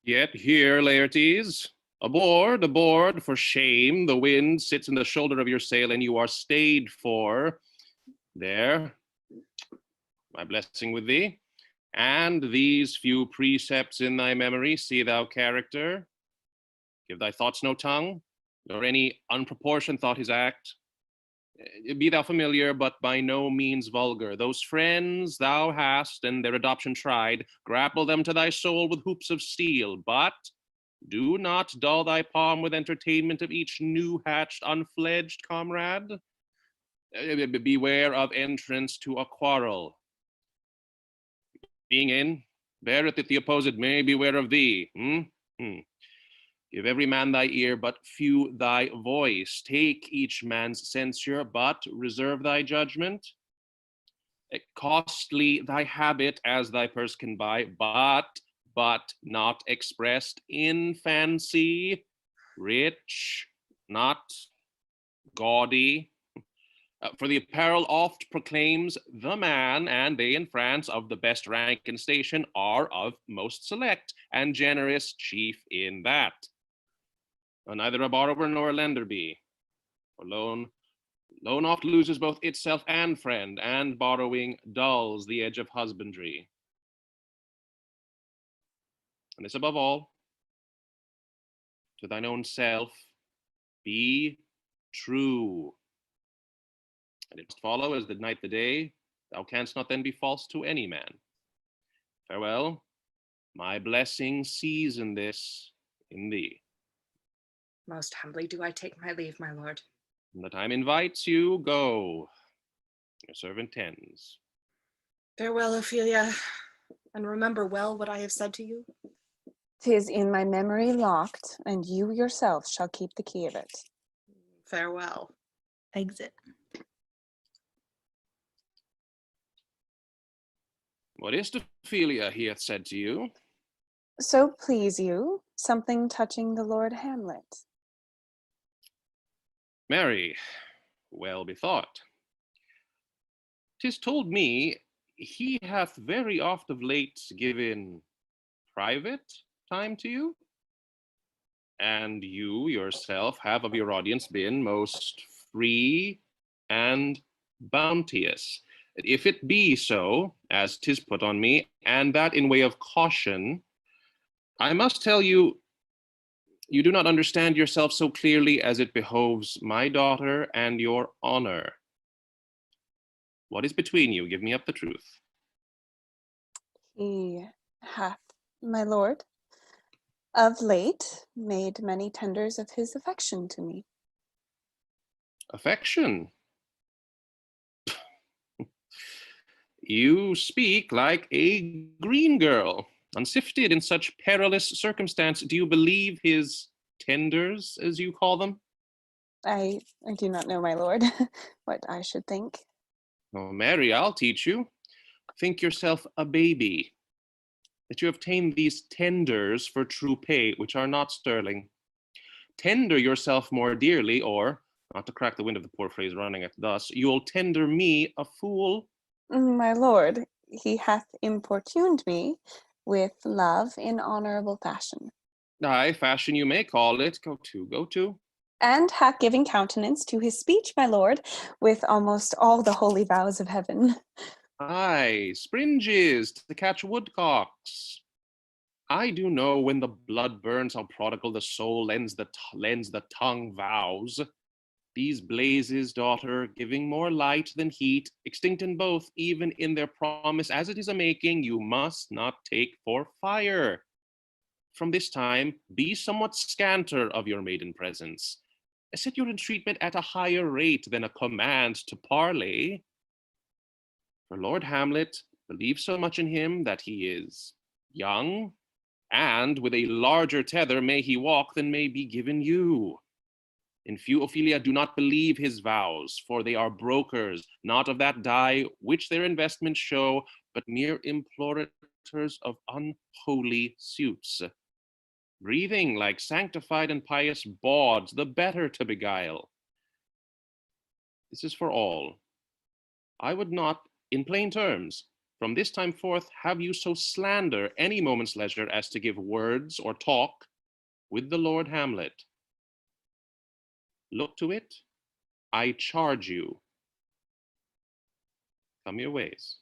Yet here, Laertes, aboard, for shame, the wind sits in the shoulder of your sail, and you are stayed for. There, my blessing with thee, and these few precepts in thy memory, see thou character, give thy thoughts no tongue, nor any unproportioned thought his act. Be thou familiar, but by no means vulgar. Those friends thou hast and their adoption tried, grapple them to thy soul with hoops of steel, but do not dull thy palm with entertainment of each new-hatched, unfledged comrade. Beware of entrance to a quarrel. Being in, beareth that the opposed may beware of thee. Give every man thy ear, but few thy voice. Take each man's censure, but reserve thy judgment. Costly thy habit as thy purse can buy, but not expressed in fancy. Rich, not gaudy. For the apparel oft proclaims the man, and they in France of the best rank and station are of most select and generous chief in that. Neither a borrower nor a lender be, for loan oft loses both itself and friend, and borrowing dulls the edge of husbandry. And this above all, to thine own self, be true. And it must follow as the night the day, thou canst not then be false to any man. Farewell, my blessing season this in thee. Most humbly do I take my leave, my lord. When the time invites you, go. Your servant tends. Farewell, Ophelia, and remember well what I have said to you. 'Tis in my memory locked, and you yourself shall keep the key of it. Farewell. Exit. What is it, Ophelia, he hath said to you? So please you, something touching the Lord Hamlet. Marry, well bethought. 'Tis told me he hath very oft of late given private time to you, and you yourself have of your audience been most free and bounteous. If it be so, as 'tis put on me, and that in way of caution, I must tell you, you do not understand yourself so clearly as it behoves my daughter and your honor. What is between you? Give me up the truth. He hath, my lord, of late made many tenders of his affection to me. Affection? You speak like a green girl, unsifted in such perilous circumstance. Do you believe his tenders, as you call them? I do not know, my lord, what I should think. Oh, Mary, I'll teach you. Think yourself a baby, that you obtain these tenders for true pay, which are not sterling. Tender yourself more dearly, or, not to crack the wind of the poor phrase running it thus, you'll tender me a fool. My lord, he hath importuned me with love in honorable fashion. Aye, fashion you may call it. Go to. And hath given countenance to his speech, my lord, with almost all the holy vows of heaven. Aye, springes to catch woodcocks. I do know when the blood burns how prodigal the soul lends the tongue vows. These blazes, daughter, giving more light than heat, extinct in both, even in their promise, as it is a making, you must not take for fire. From this time, be somewhat scanter of your maiden presence. Set your entreatment at a higher rate than a command to parley. For Lord Hamlet, believe so much in him that he is young, and with a larger tether may he walk than may be given you. In few, Ophelia, do not believe his vows, for they are brokers, not of that dye which their investments show, but mere implorators of unholy suits, breathing like sanctified and pious bawds, the better to beguile. This is for all. I would not, in plain terms, From this time forth, have you so slander any moment's leisure as to give words or talk with the Lord Hamlet. Look to it, I charge you. Come your ways.